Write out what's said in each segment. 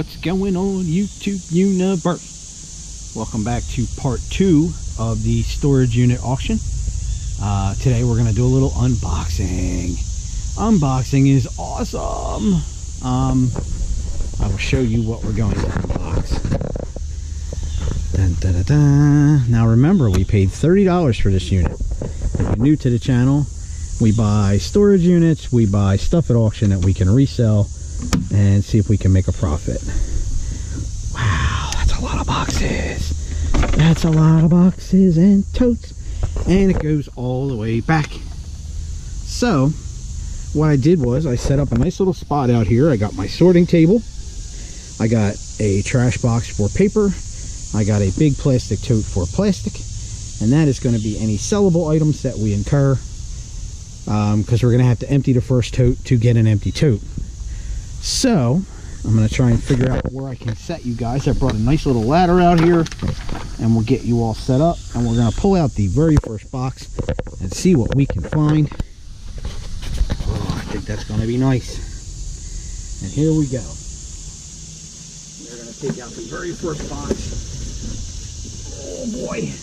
what's going on, YouTube universe? Welcome back to part 2 of the storage unit auction. Today we're gonna do a little unboxing. Unboxing is awesome. I will show you what we're going to unbox. Dun, dun, dun, dun. Now remember, we paid $30 for this unit. If you're new to the channel, we buy storage units, we buy stuff at auction that we can resell and see if we can make a profit. Wow, that's a lot of boxes. That's a lot of boxes and totes. And it goes all the way back. So, what I did was I set up a nice little spot out here. I got my sorting table. I got a trash box for paper. I got a big plastic tote for plastic. And that is going to be any sellable items that we incur. Because we're going to have to empty the first tote to get an empty tote. So I'm going to try and figure out where I can set you guys. I brought a nice little ladder out here and we'll get you all set up, and we're going to pull out the very first box and see what we can find. Oh, I think that's going to be nice. And here we go. We're going to take out the very first box. Oh boy.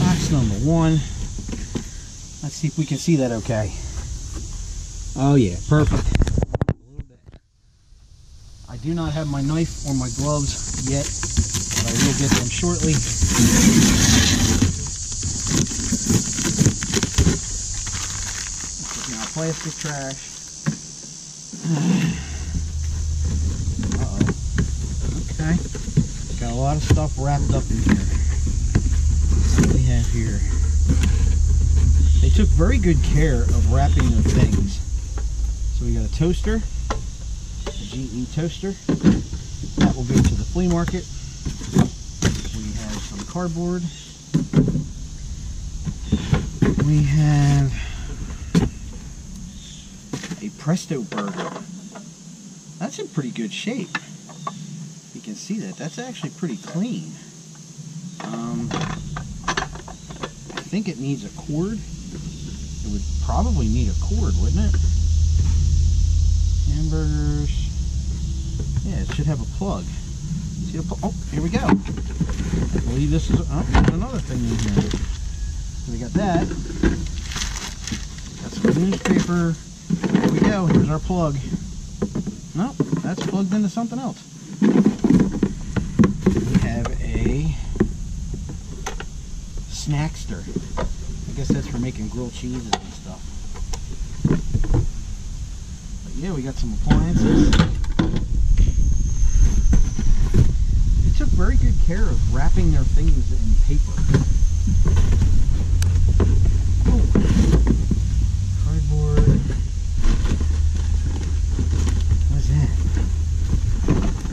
Box number 1. Let's see if we can see that okay. Oh yeah, perfect. A little bit. I do not have my knife or my gloves yet, but I will get them shortly. Taking out plastic trash. Uh-oh. Okay. Got a lot of stuff wrapped up in here. What do we have here? They took very good care of wrapping their things. So we got a toaster, a GE toaster. That will go to the flea market. We have some cardboard. We have a Presto burger. That's in pretty good shape. You can see that. That's actually pretty clean. I think it needs a cord. It would probably need a cord, wouldn't it? Hamburgers. Yeah, it should have a plug. See the oh, here we go. I believe this is there's another thing in here. So we got that. Got some newspaper. Here we go. Here's our plug. Nope, that's plugged into something else. We have a Snackster. I guess that's for making grilled cheeses and stuff. But yeah, we got some appliances. They took very good care of wrapping their things in paper. Oh. Cardboard. What's that?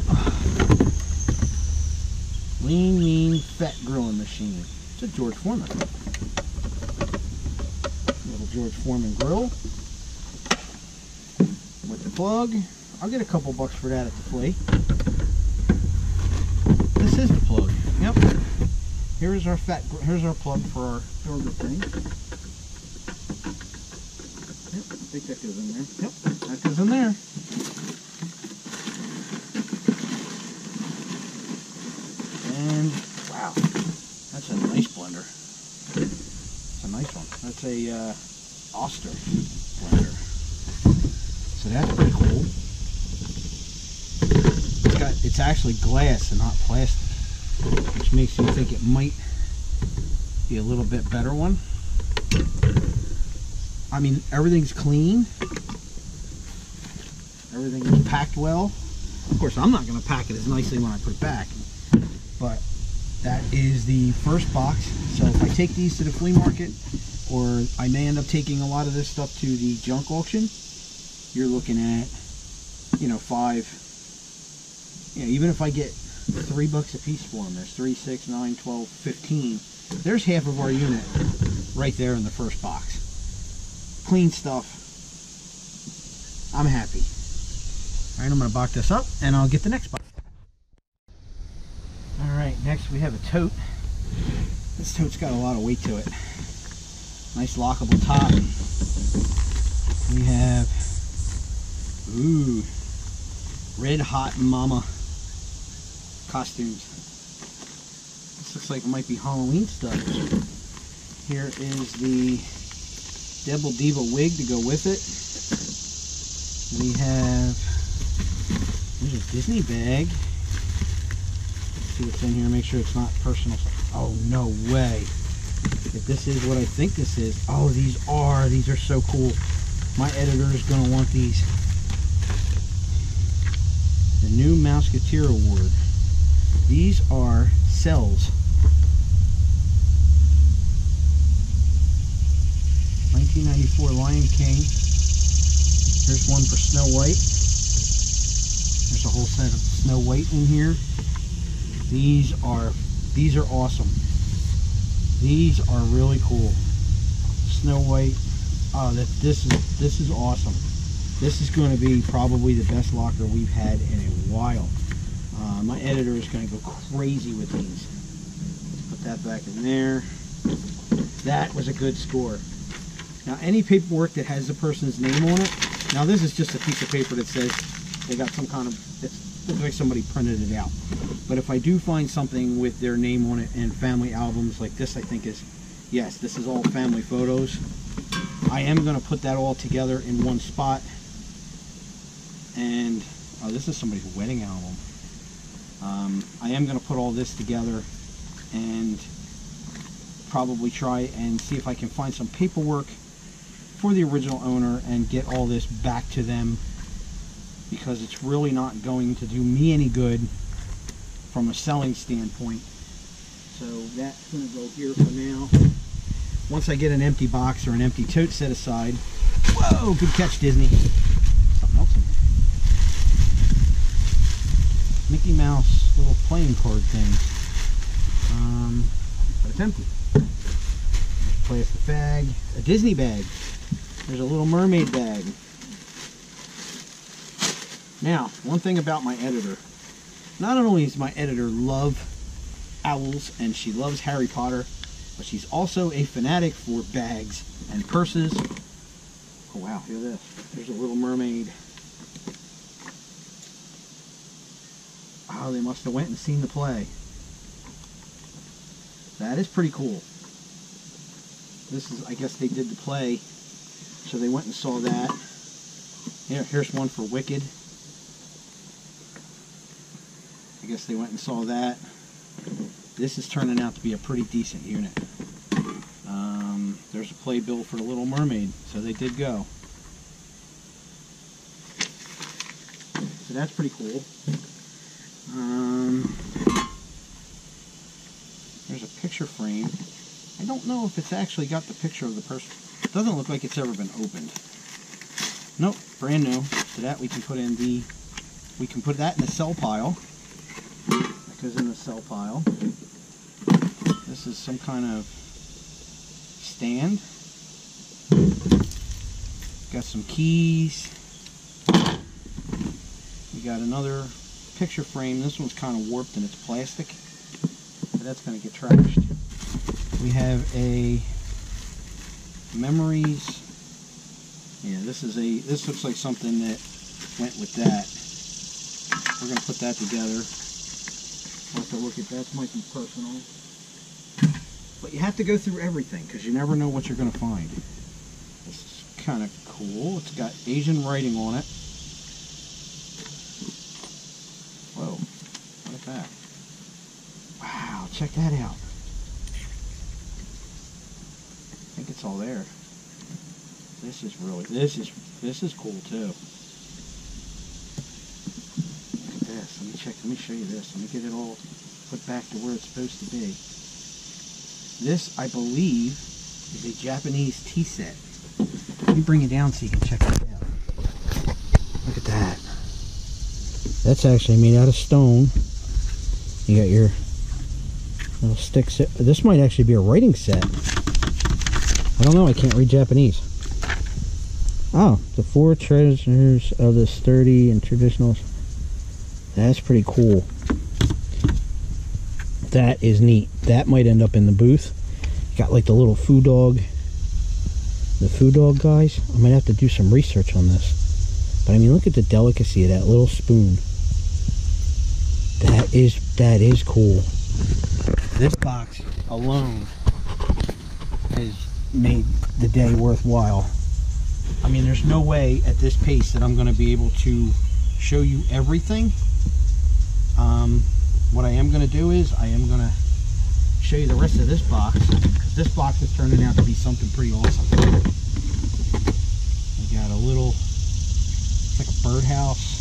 Oh. Lean, mean, fat grilling machine. It's a George Foreman. George Foreman grill with the plug. I'll get a couple bucks for that at the flea. This is the plug. Yep. Here's our plug for our burger thing. Yep, I think that goes in there. Yep, that goes in there. And wow, that's a nice blender. It's a nice one. That's a Oster blender. So that's pretty cool. It's actually glass and not plastic, which makes you think it might be a little bit better one. I mean, everything's clean. Everything is packed well. Of course, I'm not going to pack it as nicely when I put it back, but that is the first box. So if I take these to the flea market, or I may end up taking a lot of this stuff to the junk auction, you're looking at, you know, even if I get $3 a piece for them, there's 3, 6, 9, 12, 15. There's half of our unit right there in the first box. Clean stuff. I'm happy. All right, I'm going to box this up and I'll get the next box. All right, next we have a tote. This tote's got a lot of weight to it. Nice lockable top. We have, ooh, Red Hot Mama costumes. This looks like it might be Halloween stuff. Here is the Devil Diva wig to go with it. We have, there's a Disney bag. Let's see what's in here, make sure it's not personal stuff. Oh, no way. If this is what I think this is. Oh, these are so cool. My editor is going to want these. The new Mouseketeer Award. These are cells. 1994 Lion King. Here's one for Snow White. There's a whole set of Snow White in here. These are awesome. These are really cool. Snow White. Oh, this is awesome. This is going to be probably the best locker we've had in a while. My editor is going to go crazy with these. Let's put that back in there. That was a good score. Now, any paperwork that has the person's name on it. Now, this is just a piece of paper that says they got some kind of. It looks like somebody printed it out. But if I do find something with their name on it and family albums like this, I think is, yes, this is all family photos. I am going to put that all together in one spot. And oh, this is somebody's wedding album. I am going to put all this together and probably try and see if I can find some paperwork for the original owner and get all this back to them, because it's really not going to do me any good from a selling standpoint. So that's going to go here for now. Once I get an empty box or an empty tote set aside. Whoa, good catch, Disney. Something else in there. Mickey Mouse little playing card thing. But it's empty. There's a plastic bag, a Disney bag. There's a Little Mermaid bag. Now, one thing about my editor. Not only does my editor love owls and she loves Harry Potter, but she's also a fanatic for bags and purses. Oh wow, hear this. There's a Little Mermaid. Oh, they must have went and seen the play. That is pretty cool. This is, I guess they did the play, so they went and saw that. Here's one for Wicked. I guess they went and saw that. This is turning out to be a pretty decent unit. There's a playbill for the Little Mermaid, so they did go. So that's pretty cool. There's a picture frame. I don't know if it's actually got the picture of the person. It doesn't look like it's ever been opened. Nope, brand new. So that we can put in the, we can put that in the cell pile. That goes in the cell pile. This is some kind of stand. Got some keys. We got another picture frame. This one's kind of warped and it's plastic, so that's going to get trashed. We have a memories. Yeah, this looks like something that went with that. We're going to put that together. We'll have to look at that. This might be personal. But you have to go through everything because you never know what you're going to find. This is kind of cool. It's got Asian writing on it. Whoa, look at that. Wow, check that out. I think it's all there. This is really, this is cool too. Look at this. Let me show you this. Let me get it all put back to where it's supposed to be. This, I believe, is a Japanese tea set. Let me bring it down so you can check it out. Look at that. That's actually made out of stone. You got your little stick set. This might actually be a writing set. I don't know, I can't read Japanese. Oh, the 4 treasures of the sturdy and traditional. That's pretty cool. That is neat. That might end up in the booth. Got like the little foo dog The Food Dog guys. I might have to do some research on this. But I mean, look at the delicacy of that little spoon. That is cool. This box alone has made the day worthwhile. I mean, there's no way at this pace that I'm going to be able to show you everything. What I am going to do is I am going to show you the rest of this box, because this box is turning out to be something pretty awesome. We got a little, it's like a birdhouse.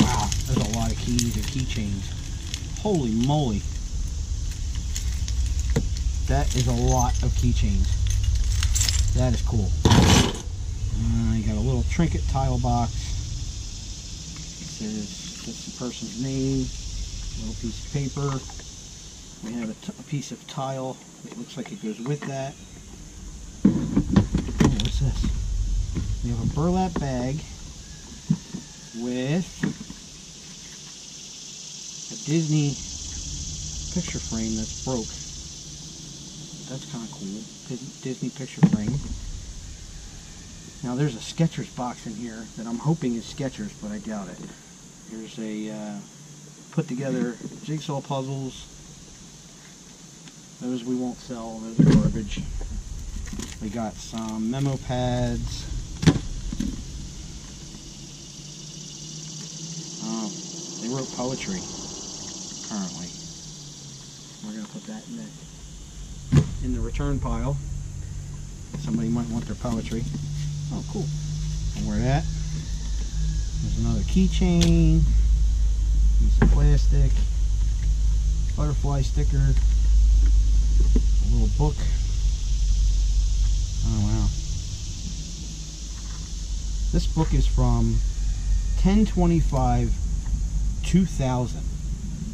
Wow, there's a lot of keys and keychains. Holy moly. That is a lot of keychains. That is cool. You got a little trinket tile box. It says just the person's name, a little piece of paper. We have a piece of tile. It looks like it goes with that. Oh, what's this? We have a burlap bag with a Disney picture frame that's broke. That's kind of cool. Disney picture frame. Now there's a Skechers box in here that I'm hoping is Skechers, but I doubt it. There's a put together jigsaw puzzles. Those we won't sell. Those are garbage. We got some memo pads. They wrote poetry. Currently, we're gonna put that in the return pile. Somebody might want their poetry. Oh, cool. I'll wear that. There's another keychain, piece of plastic, butterfly sticker, a little book. Oh wow. This book is from 10/25/2000.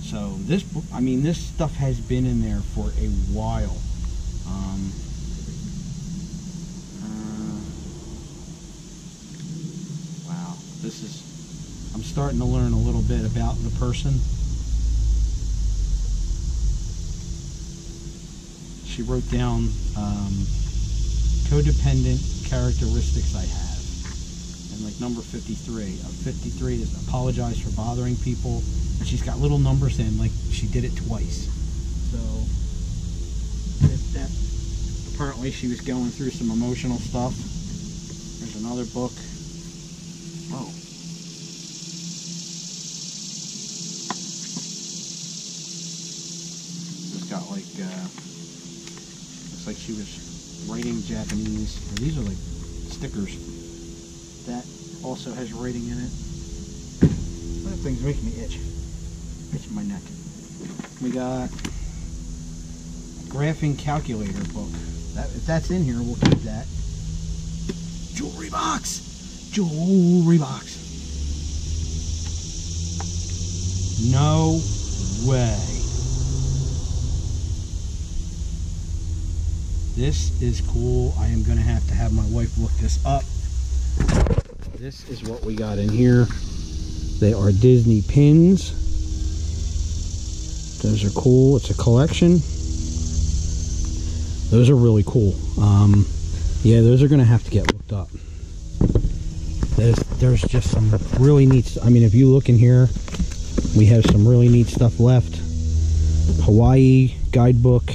So this book, I mean, this stuff has been in there for a while. Wow, this is, I'm starting to learn a little bit about the person. She wrote down codependent characteristics I have, and like number 53. 53 is apologize for bothering people, and she's got little numbers in, like she did it twice. So that apparently she was going through some emotional stuff. There's another book. Oh. It's got like looks like she was writing Japanese. These are like stickers. That also has writing in it. That thing's making me itch. Itching my neck. We got a graphing calculator book. If that's in here, we'll keep that. Jewelry box! Jewelry box. No way. This is cool. I am going to have my wife look this up. This is what we got in here. They are Disney pins. Those are cool. It's a collection. Those are really cool. Yeah, those are going to have to get looked up. There's just some really neat, I mean, if you look in here, we have some really neat stuff left. Hawaii guidebook.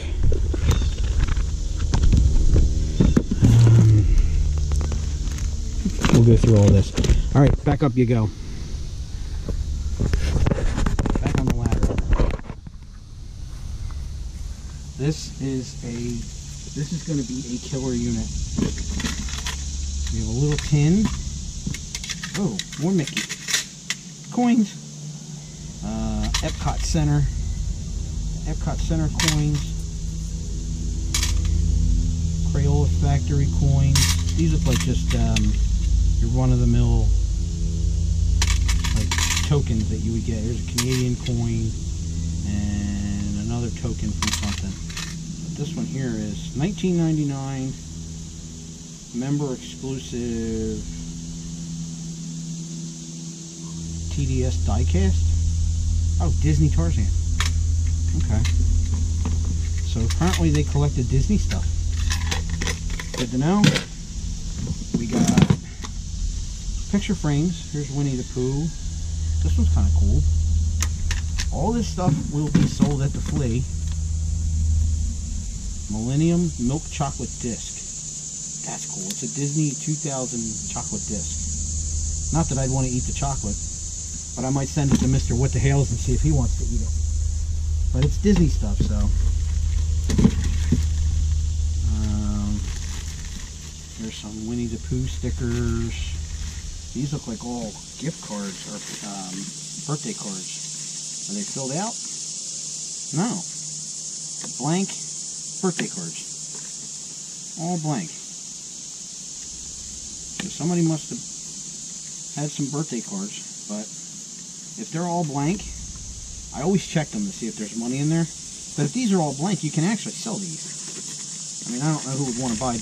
We'll go through all this. All right, back up you go. Back on the ladder. This is going to be a killer unit. We have a little tin. Oh, more Mickey. Coins. Epcot Center. Epcot Center coins. Crayola Factory coins. These look like just your run-of-the-mill like tokens that you would get. There's a Canadian coin and another token from something. But this one here is 1999 member exclusive TDS diecast. Oh, Disney Tarzan. Okay. So apparently they collected Disney stuff. Good to know. We got picture frames. Here's Winnie the Pooh. This one's kind of cool. All this stuff will be sold at the flea. Millennium Milk Chocolate Disc. That's cool. It's a Disney 2000 chocolate disc. Not that I'd want to eat the chocolate, but I might send it to Mr. What the Hales and see if he wants to eat it. But it's Disney stuff, so. There's some Winnie the Pooh stickers. These look like all gift cards or birthday cards. Are they filled out? No. Blank birthday cards. All blank. So somebody must have had some birthday cards, but if they're all blank, I always check them to see if there's money in there. But if these are all blank, you can actually sell these. I mean, I don't know who would want to buy,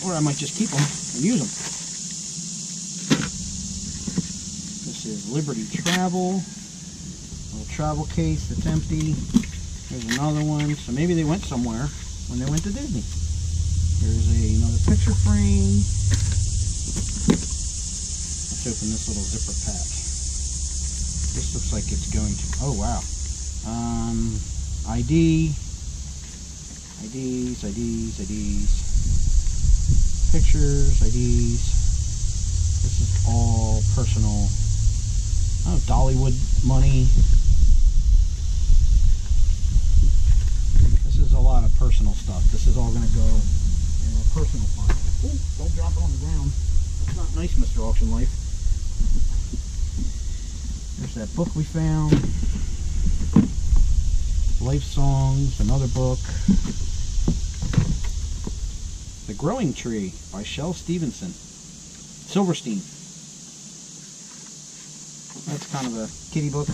or I might just keep them and use them. This is Liberty Travel. Little travel case that's empty. There's another one. So maybe they went somewhere when they went to Disney. There's another picture frame. Let's open this little zipper pack. This looks like it's going to, oh wow. IDs, pictures, IDs. This is all personal, oh, Dollywood money. This is a lot of personal stuff. This is all going to go in our personal file. Ooh, don't drop it on the ground. That's not nice, Mr. AuctionLife. There's that book we found. Life Songs, another book. The Growing Tree by Shel Silverstein. That's kind of a kiddie book.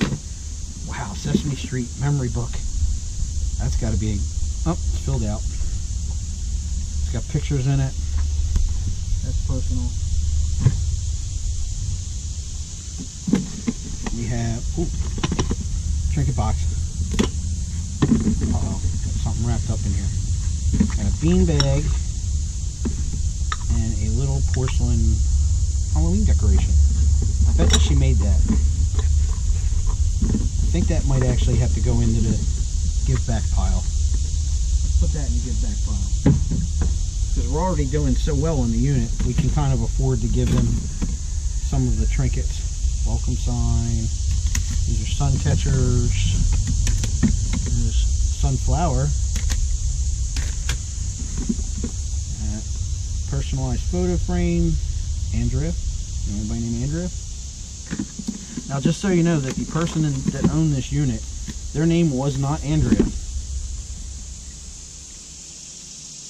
Wow, Sesame Street memory book. That's got to be, oh, it's filled out. It's got pictures in it. That's personal. We have, ooh, trinket box. Uh-oh, got something wrapped up in here. And a bean bag and a little porcelain Halloween decoration. I bet that she made that. I think that might actually have to go into the give back pile. Let's put that in the give back pile. Because we're already doing so well in the unit, we can kind of afford to give them some of the trinkets. Welcome sign. These are sun catchers. There's sunflower. Personalized photo frame. Andrea. Anybody named Andrea? Now, just so you know that the person that owned this unit, their name was not Andrea.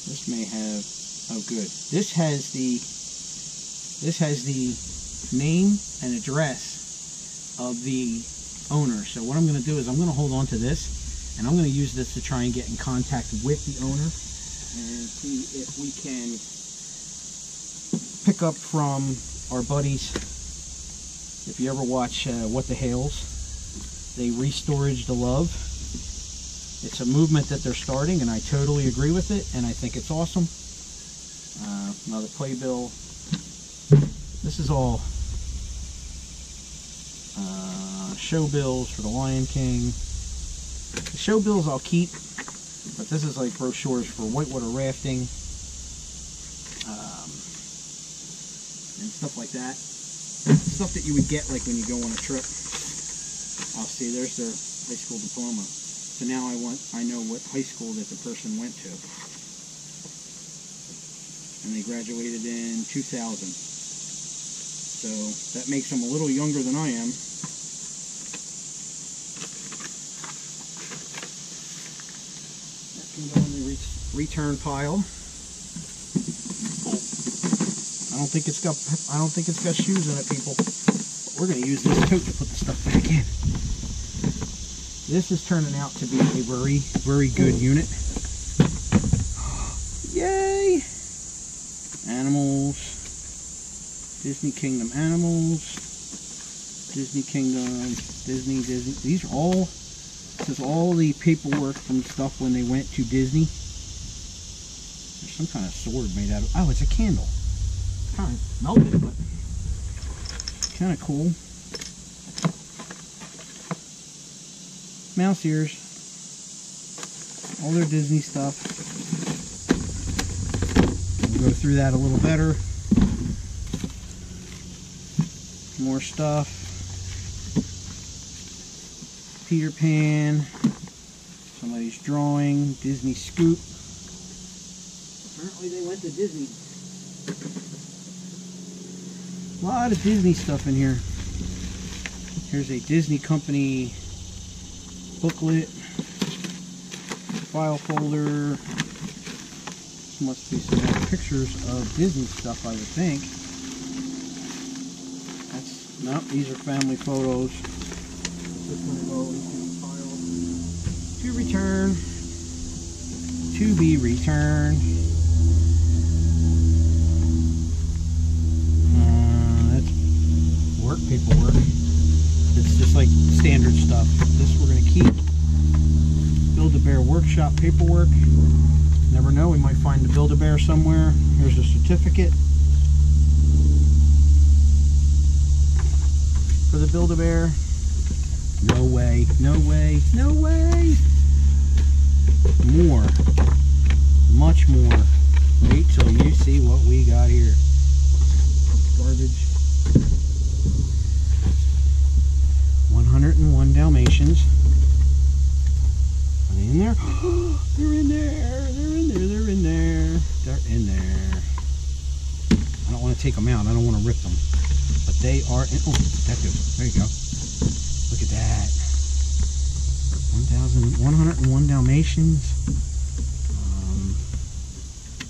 This may have, oh good. This has the name and address of the owner. So what I'm going to do is I'm going to hold on to this, and I'm going to use this to try and get in contact with the owner and see if we can pick up from our buddies. If you ever watch What the Hales, they restorage the love. It's a movement that they're starting, and I totally agree with it, and I think it's awesome. Another playbill. This is all show bills for the Lion King. The show bills I'll keep, but this is like brochures for whitewater rafting and stuff like that. Stuff that you would get like when you go on a trip. Oh, see, there's their high school diploma. So now I know what high school that the person went to. And they graduated in 2000. So that makes them a little younger than I am. That can go in the return pile. I don't think it's got shoes in it, people. We're going to use this tote to put the stuff back in. This is turning out to be a very, very good unit. Yay! Animals. Disney Kingdom animals. Disney Kingdom. Disney. These are all, this is all the paperwork from stuff when they went to Disney. There's some kind of sword made out of, oh, it's a candle. Kind of melted, but kind of cool. Mouse ears. All their Disney stuff. We'll go through that a little better. More stuff. Peter Pan. Somebody's drawing. Disney Scoop. Apparently they went to Disney. A lot of Disney stuff in here. Here's a Disney Company booklet. File folder. This must be some more pictures of Disney stuff, I would think. That's, no, these are family photos. This one go into the pile. To return. To be returned. That's work paperwork. It's just like standard stuff. This we're going to keep. Build-A-Bear workshop paperwork. Never know, we might find the Build-A-Bear somewhere. Here's a certificate for the Build-A-Bear. No way, no way, no way. More, much more. Wait till you see what we got here. Garbage. 101 Dalmatians. Are they in there? They're in there. They're in there. They're in there. They're in there. I don't want to take them out. I don't want to rip them. But they are in. Oh, that goes. There you go. Look at that. 101 Dalmatians.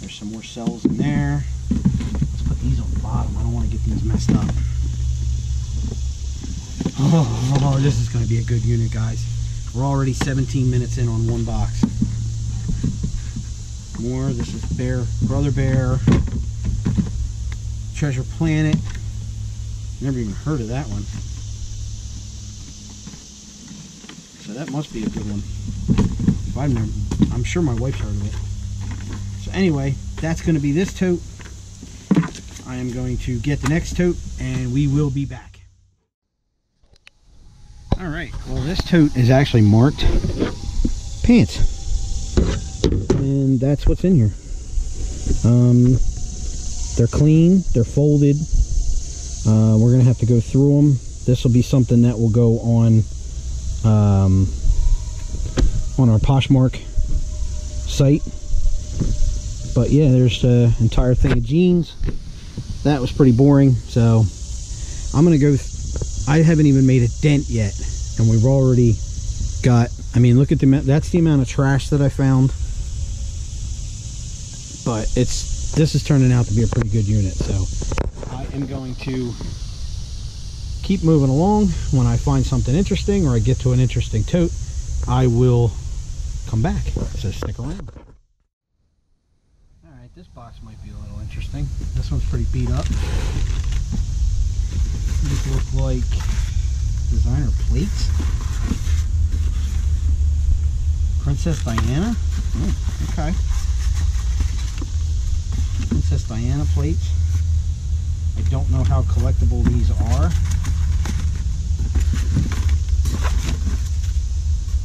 There's some more cells in there. Let's put these on the bottom. I don't want to get these messed up. Oh, this is going to be a good unit, guys. We're already 17 minutes in on one box. More. This is Bear, Brother Bear. Treasure Planet. Never even heard of that one. So that must be a good one. If I've never, I'm sure my wife's heard of it. So anyway, that's going to be this tote. I am going to get the next tote and we will be back. Alright, well this tote is actually marked pants. And that's what's in here. They're clean, they're folded. We're going to have to go through them. This will be something that will go on our Poshmark site. But yeah, there's the entire thing of jeans. That was pretty boring, so I'm going to go... I haven't even made a dent yet, and we've already got... I mean, look at the amount... That's the amount of trash that I found. But this is turning out to be a pretty good unit, so I am going to keep moving along. When I find something interesting or I get to an interesting tote, I will come back, so stick around. Alright, this box might be a little interesting. This one's pretty beat up. These look like designer plates. Princess Diana. Oh, okay. Princess Diana plates. I don't know how collectible these are.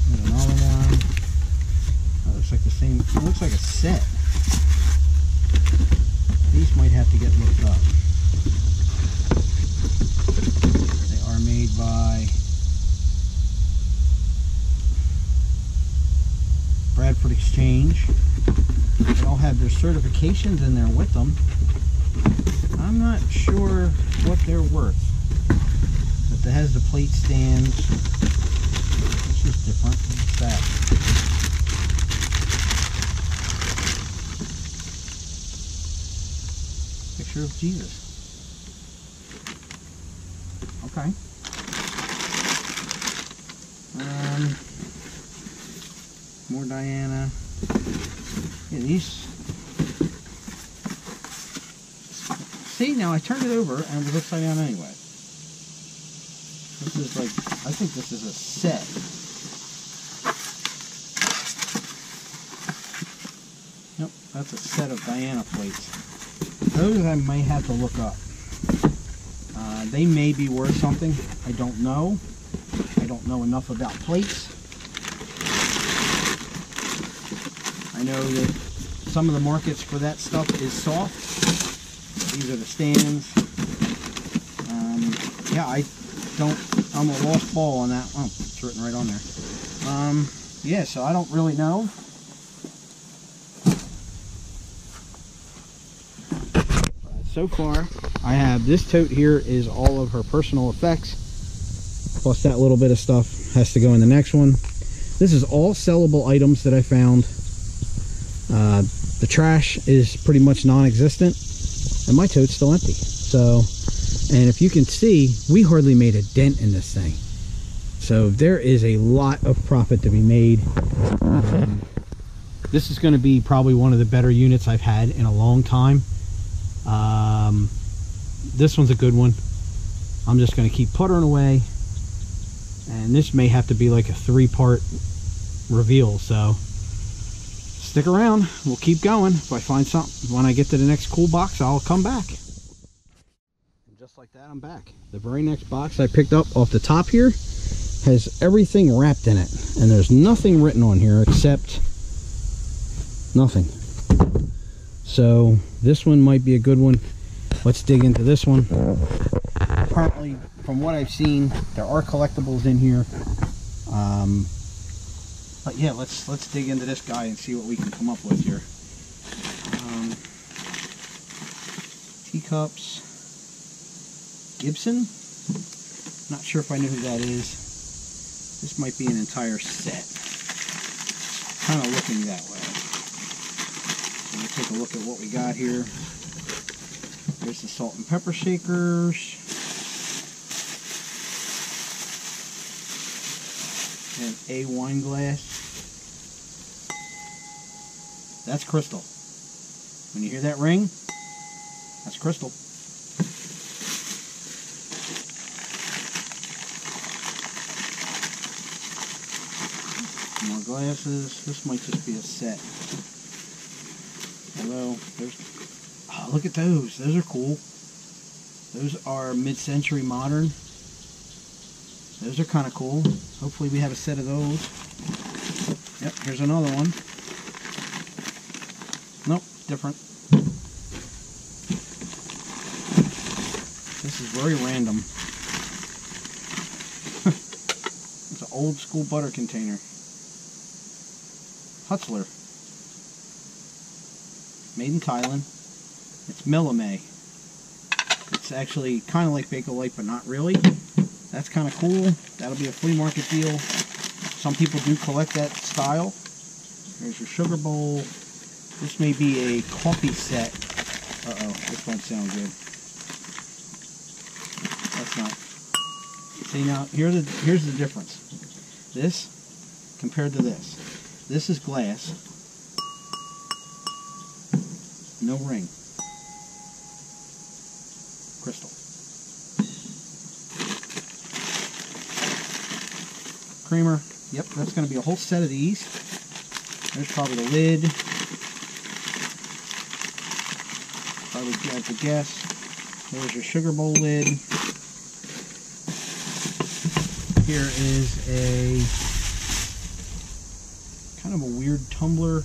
There's another one. That looks like the same. It looks like a set. These might have to get looked up. They are made by Bradford Exchange. They all have their certifications in there with them. I'm not sure what they're worth. But it has the plate stands. This is different. What's that? Picture of Jesus. Okay. More Diana. Yeah, these. See, now I turned it over and it was upside down anyway. This is like, I think this is a set. Yep, That's a set of Diana plates. Those I may have to look up. They may be worth something. I don't know. I don't know enough about plates. I know that some of the markets for that stuff is soft. These are the stands. Yeah, I'm a lost ball on that. Oh, it's written right on there. Yeah, so I don't really know. So far, I have this tote here is all of her personal effects, plus that little bit of stuff has to go in the next one. This is all sellable items that I found. The trash is pretty much non-existent, and my tote's still empty. So, and if you can see, we hardly made a dent in this thing. So there is a lot of profit to be made. This is going to be probably one of the better units I've had in a long time. This one's a good one. I'm just going to keep puttering away, and this may have to be like a 3-part reveal, so stick around. We'll keep going. If I find something, when I get to the next cool box, I'll come back. And just like that, I'm back. The very next box I picked up off the top here has everything wrapped in it, and there's nothing written on here except nothing. So this one might be a good one. Let's dig into this one. Apparently, from what I've seen, there are collectibles in here. But yeah, let's dig into this guy and see what we can come up with here. Teacups. Gibson. Not sure if I know who that is. This might be an entire set. Kind of looking that way. So we'll take a look at what we got here. There's the salt and pepper shakers. And a wine glass. That's crystal. When you hear that ring, that's crystal. More glasses. This might just be a set. Although, there's... Oh, look at those. Those are cool. Those are mid-century modern. Those are kind of cool. Hopefully we have a set of those. Yep, here's another one. Nope, different. This is very random. It's an old school butter container. Hutzler. Made in Thailand. It's Milame. It's actually kind of like Bakelite, but not really. That's kind of cool. That'll be a flea market deal. Some people do collect that style. There's your sugar bowl. This may be a coffee set. Uh-oh, this won't sound good. That's not. See now, here's the difference. This compared to this. This is glass. No ring. Crystal. Creamer. Yep, that's going to be a whole set of these. There's probably the lid. Probably have to guess. There's your sugar bowl lid. Here is a kind of a weird tumbler.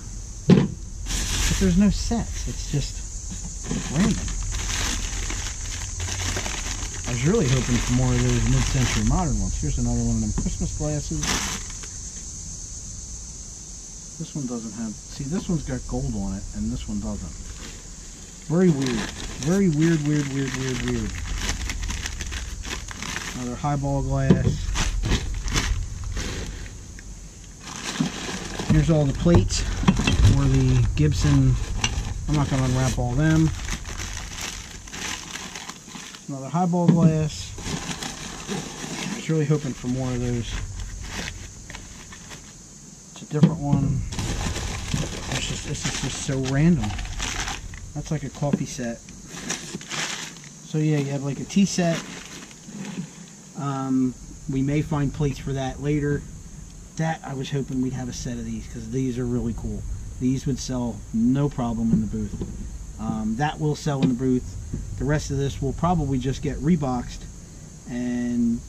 But there's no sets. It's just random. I was really hoping for more of those mid-century modern ones. Here's another one of them Christmas glasses. This one doesn't have... See, this one's got gold on it, and this one doesn't. Very weird. Very weird, weird, weird, weird, weird. Another highball glass. Here's all the plates for the Gibson. I'm not going to unwrap all them. Another highball glass. I was really hoping for more of those. It's a different one. This is just so random. That's like a coffee set. So yeah, you have like a tea set. We may find plates for that later. That I was hoping we'd have a set of these because these are really cool. these would sell no problem in the booth. That will sell in the booth. The rest of this will probably just get reboxed, and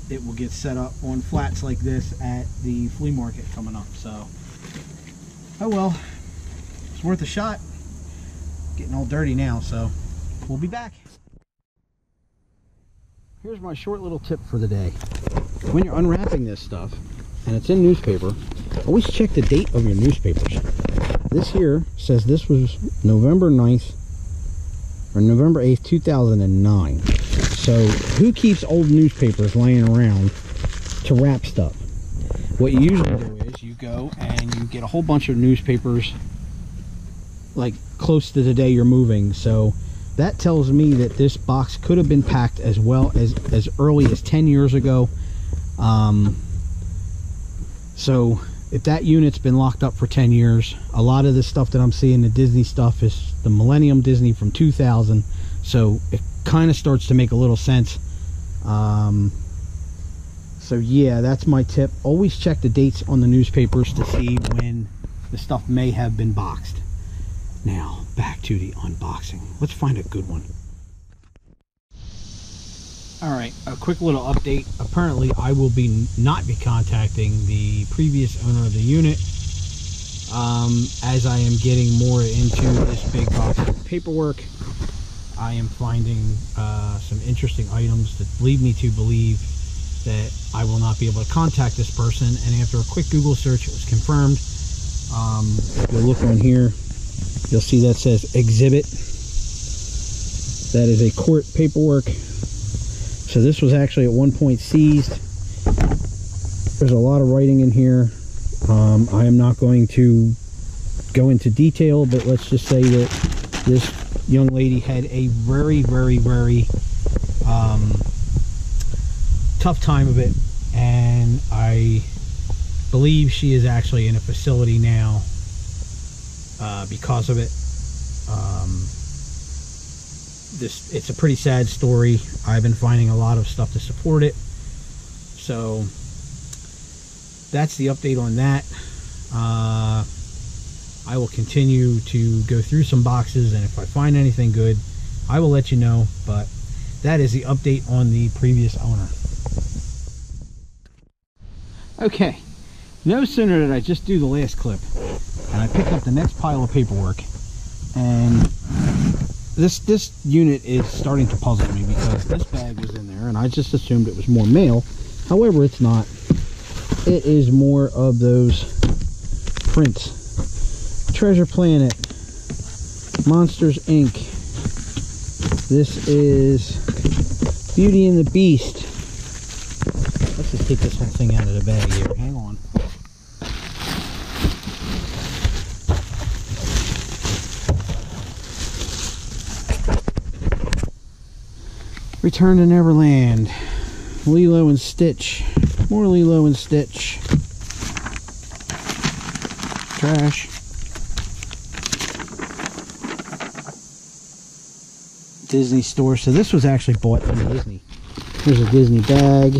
it will get set up on flats like this at the flea market coming up. So, oh well, it's worth a shot. Getting all dirty now, so we'll be back. Here's my short little tip for the day. When you're unwrapping this stuff, and it's in newspaper, always check the date of your newspapers. This here says this was November 9th, or November 8th, 2009. So who keeps old newspapers laying around to wrap stuff? What you usually do is you go and you get a whole bunch of newspapers like close to the day you're moving. So that tells me that this box could have been packed as well as early as 10 years ago. So if that unit's been locked up for 10 years, a lot of the stuff that I'm seeing, the Disney stuff, is the Millennium Disney from 2000. So it kind of starts to make a little sense. So yeah, that's my tip. Always check the dates on the newspapers to see when the stuff may have been boxed. Now back to the unboxing. Let's find a good one. Alright, a quick little update. Apparently I will not be contacting the previous owner of the unit, as I am getting more into this big box of paperwork. I am finding some interesting items that lead me to believe that I will not be able to contact this person, and after a quick Google search it was confirmed. If you look on here, you'll see that says exhibit. That is a court paperwork. So this was actually at one point seized. There's a lot of writing in here. I am not going to go into detail, but let's just say that this young lady had a very tough time of it, and I believe she is actually in a facility now because of it. It's a pretty sad story. I've been finding a lot of stuff to support it. So that's the update on that. I will continue to go through some boxes, and if I find anything good, I will let you know. But that is the update on the previous owner. Okay, no sooner did I just do the last clip and I pick up the next pile of paperwork, and this unit is starting to puzzle me, because this bag was in there and I just assumed it was more mail. However, it's not. It is more of those prints. Treasure Planet, Monsters Inc. This is Beauty and the Beast. Let's just take this whole thing out of the bag here. Hang on. Return to Neverland, Lilo and Stitch, more Lilo and Stitch, trash, Disney store. So this was actually bought from Disney. Here's a Disney bag.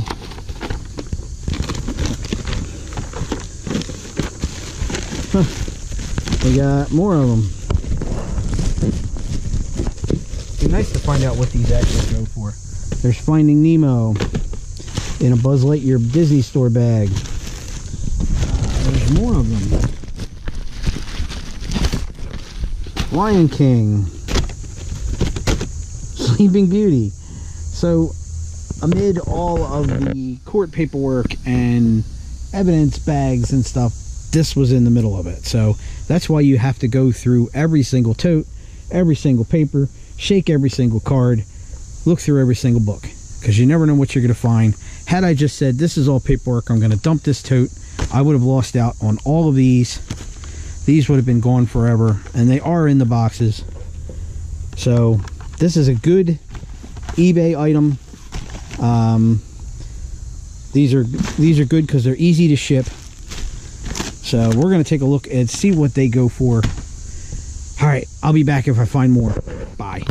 Huh. We got more of them. It'd be nice to find out what these actually go for. There's Finding Nemo in a Buzz Lightyear Disney store bag. There's more of them. Lion King, Sleeping Beauty. So amid all of the court paperwork and evidence bags and stuff, this was in the middle of it. So that's why you have to go through every single tote, every single paper, shake every single card, look through every single book, because you never know what you're going to find. Had I just said this is all paperwork, I'm going to dump this tote, I would have lost out on all of these. These would have been gone forever, and they are in the boxes. So this is a good eBay item. These are good because they're easy to ship. So we're going to take a look and see what they go for. All right, I'll be back if I find more. Bye.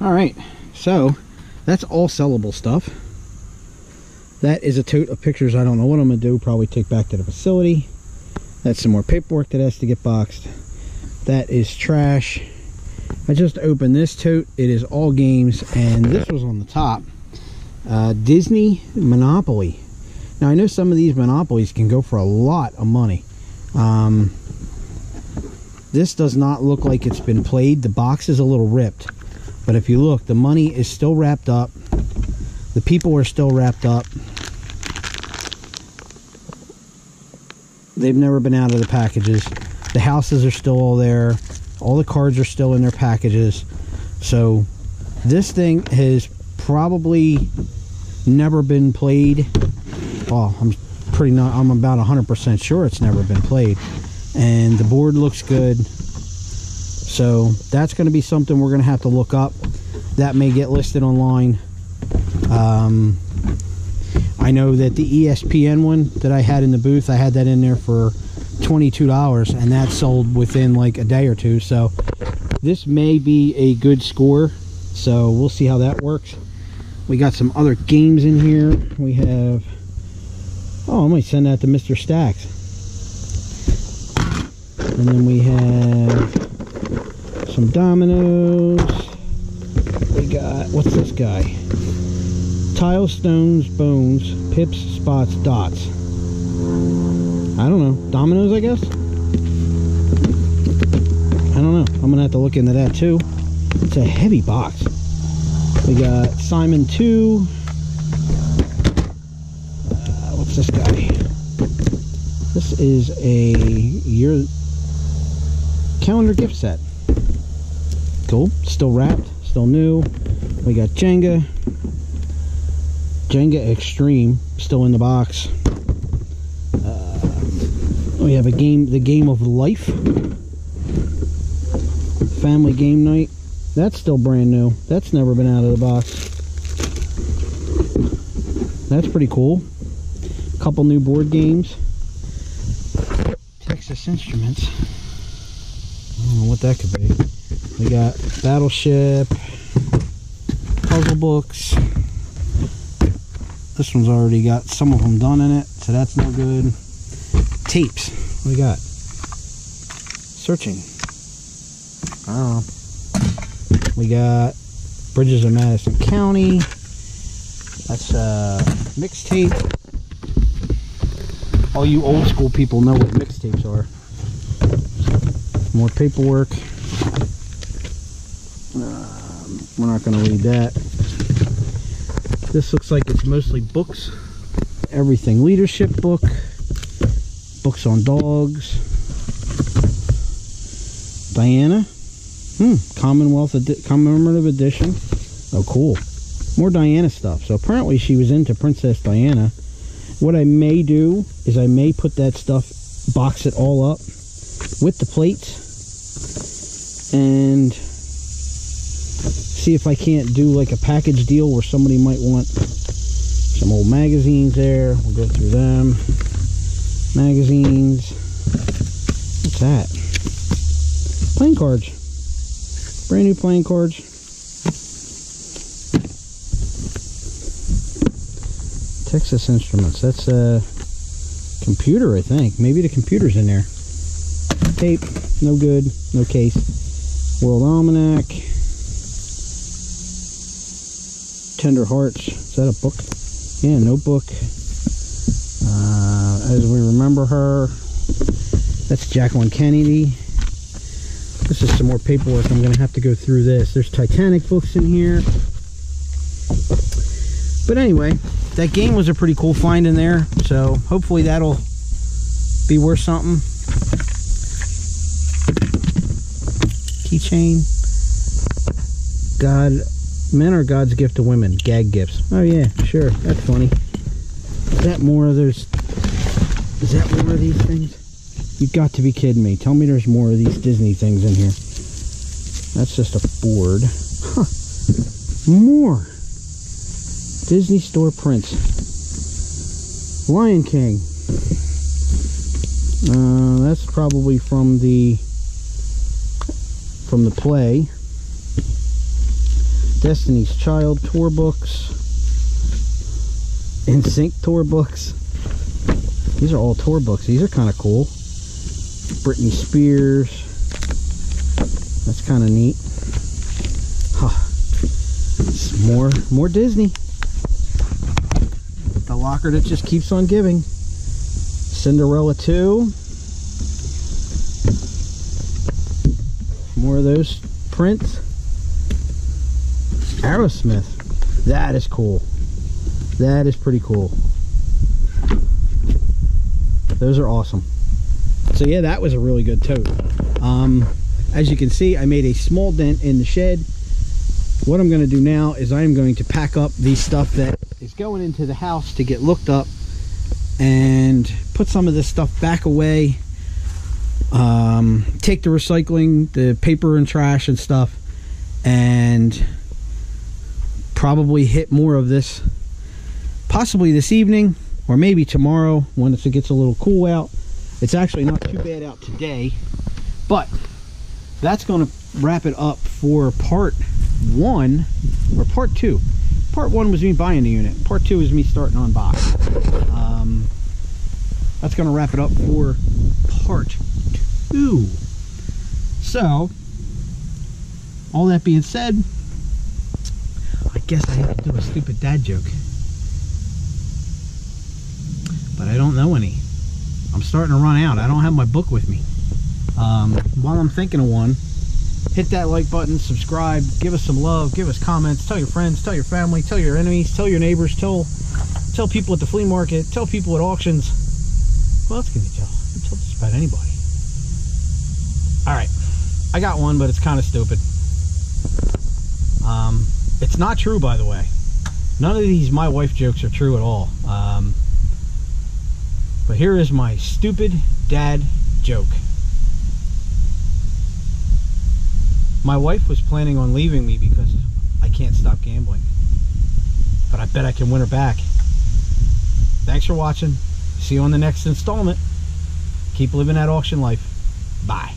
All right, so that's all sellable stuff. That is a tote of pictures. I don't know what I'm going to do. Probably take back to the facility. That's some more paperwork that has to get boxed. That is trash. I just opened this tote. It is all games, and this was on the top. Disney Monopoly. Now I know some of these Monopolies can go for a lot of money. This does not look like it's been played. The box is a little ripped, but if you look, the money is still wrapped up. The people are still wrapped up. They've never been out of the packages. The houses are still all there. All the cards are still in their packages. So this thing has probably never been played. Well, I'm about 100% sure it's never been played. And the board looks good. So that's going to be something we're going to have to look up. That may get listed online. I know that the ESPN one that I had in the booth, I had that in there for $22, and that sold within like a day or two. So this may be a good score. So we'll see how that works. We got some other games in here. We have, oh, I might send that to Mr. Stacks. And then we have some dominoes. We got, what's this guy? Tile, stones, bones, pips, spots, dots. I don't know. Dominoes, I guess? I don't know. I'm going to have to look into that too. It's a heavy box. We got Simon 2. What's this guy? This is a year calendar gift set. Cool. Still wrapped. Still new. We got Jenga. Jenga Extreme. Still in the box. We have a game, the Game of Life. Family Game Night. That's still brand new. That's never been out of the box. That's pretty cool. A couple new board games. Texas Instruments. I don't know what that could be. We got Battleship. Puzzle books. This one's already got some of them done in it, so that's no good. Tapes. What do we got? Searching. I don't know. We got Bridges of Madison County. That's mixtape. All you old school people know what mixtapes are. More paperwork. We're not going to read that. This looks like it's mostly books. Everything. Leadership book. Books on dogs. Diana. Commemorative edition. Oh, cool. More Diana stuff. So apparently she was into Princess Diana. What I may do is I may put that stuff, box it all up with the plates, and see if I can't do like a package deal where somebody might want some old magazines there. We'll go through them. Magazines. What's that? Playing cards. Brand new playing cards. Texas Instruments. That's a computer, I think. Maybe the computer's in there. Tape. No good. No case. World Almanac. Tender Hearts. Is that a book? Yeah, notebook. As we remember her. That's Jacqueline Kennedy. This is some more paperwork. I'm going to have to go through this. There's Titanic books in here. But anyway, that game was a pretty cool find in there. So hopefully that'll be worth something. Keychain. God, men are God's gift to women. Gag gifts. Oh yeah, sure. That's funny. Is that more of those? Is that more of these things? You've got to be kidding me. Tell me there's more of these Disney things in here. That's just a board. Huh. More. Disney Store prints. Lion King. That's probably from the play. Destiny's Child tour books. NSYNC tour books. These are all tour books. These are kind of cool. Britney Spears. That's kind of neat. Huh. More Disney. The locker that just keeps on giving. Cinderella 2. More of those prints. Aerosmith. That is cool. That is pretty cool. Those are awesome. So yeah, that was a really good tote. As you can see, I made a small dent in the shed. What I'm going to do now is I'm going to pack up the stuff that is going into the house to get looked up and put some of this stuff back away. Take the recycling, the paper and trash and stuff, and probably hit more of this possibly this evening or maybe tomorrow when it gets a little cool out. It's actually not too bad out today, but that's going to wrap it up for part 1 or part 2. Part 1 was me buying the unit. Part 2 is me starting on box. That's going to wrap it up for part 2. So, all that being said, I guess I have to do a stupid dad joke. But I don't know any. I'm starting to run out. I don't have my book with me. While I'm thinking of one, hit that like button, subscribe, give us some love, give us comments, tell your friends, tell your family, tell your enemies, tell your neighbors, tell people at the flea market, tell people at auctions. Who else can you tell? You tell just about anybody. Alright, I got one, but it's kind of stupid. It's not true, by the way. None of these my wife jokes are true at all. But here is my stupid dad joke. My wife was planning on leaving me because I can't stop gambling. But I bet I can win her back. Thanks for watching. See you on the next installment. Keep living that auction life. Bye.